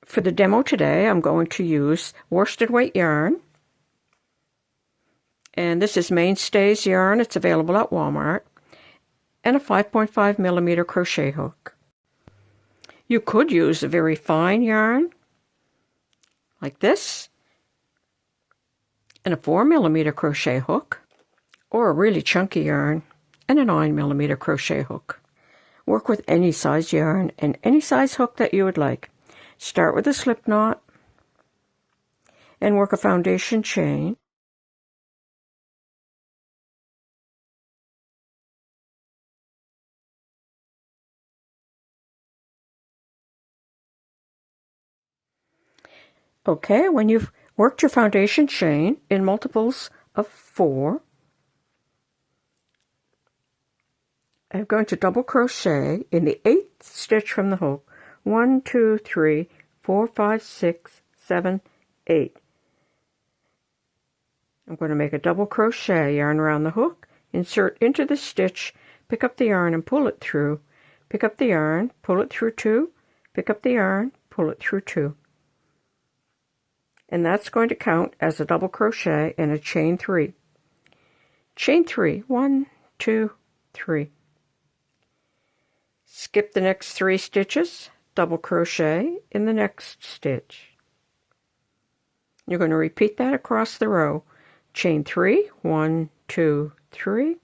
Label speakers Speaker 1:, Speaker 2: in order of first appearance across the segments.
Speaker 1: For the demo today, I'm going to use worsted weight yarn. And this is Mainstays yarn. It's available at Walmart. And a 5.5 millimeter crochet hook. You could use a very fine yarn, like this, and a 4 millimeter crochet hook, or a really chunky yarn, and a 9 millimeter crochet hook. Work with any size yarn and any size hook that you would like. Start with a slip knot and work a foundation chain. Okay, when you've worked your foundation chain in multiples of 4, I'm going to double crochet in the 8th stitch from the hook. 1, 2, 3, 4, 5, 6, 7, 8. I'm going to make a double crochet yarn around the hook, insert into the stitch, pick up the yarn and pull it through, pick up the yarn, pull it through 2, pick up the yarn, pull it through 2. And that's going to count as a double crochet and a chain 3. Chain 3, 1, 2, 3. Skip the next 3 stitches, double crochet in the next stitch. You're going to repeat that across the row. Chain 3, 1, 2, 3.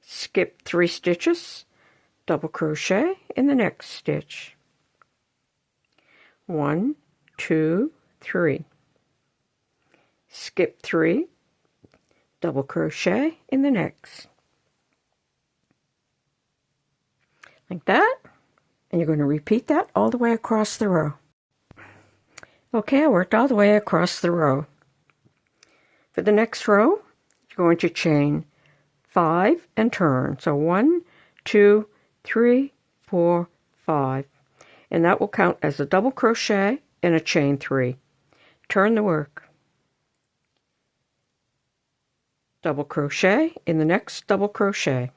Speaker 1: Skip 3 stitches, double crochet in the next stitch. 1, 2, 3. Skip 3, double crochet in the next. Like that. And you're going to repeat that all the way across the row. Okay, I worked all the way across the row. For the next row, you're going to chain 5 and turn. So 1, 2, 3, 4, 5. And that will count as a double crochet and a chain 3. Turn the work. Double crochet in the next double crochet.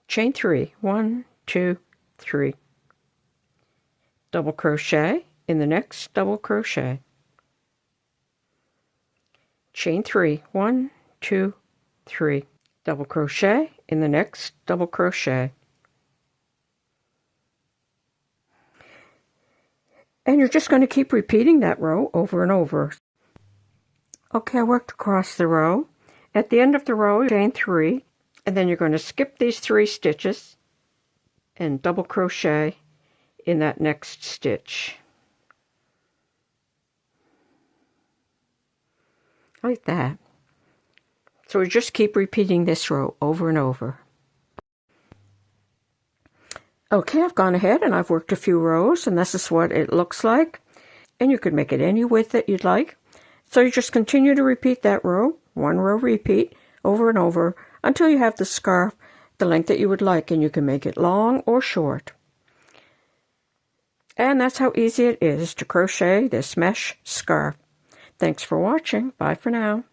Speaker 1: Chain 3, 1, 2, 3. Double crochet in the next double crochet. Chain 3, 1, 2, 3. Double crochet in the next double crochet. And you're just going to keep repeating that row over and over. Okay, I worked across the row. At the end of the row, chain 3, and then you're going to skip these 3 stitches and double crochet in that next stitch. Like that. So we just keep repeating this row over and over. Okay, I've gone ahead and I've worked a few rows, and this is what it looks like. And you could make it any width that you'd like. So you just continue to repeat that row, 1 row repeat, over and over, until you have the scarf the length that you would like, and you can make it long or short. And that's how easy it is to crochet this mesh scarf. Thanks for watching. Bye for now.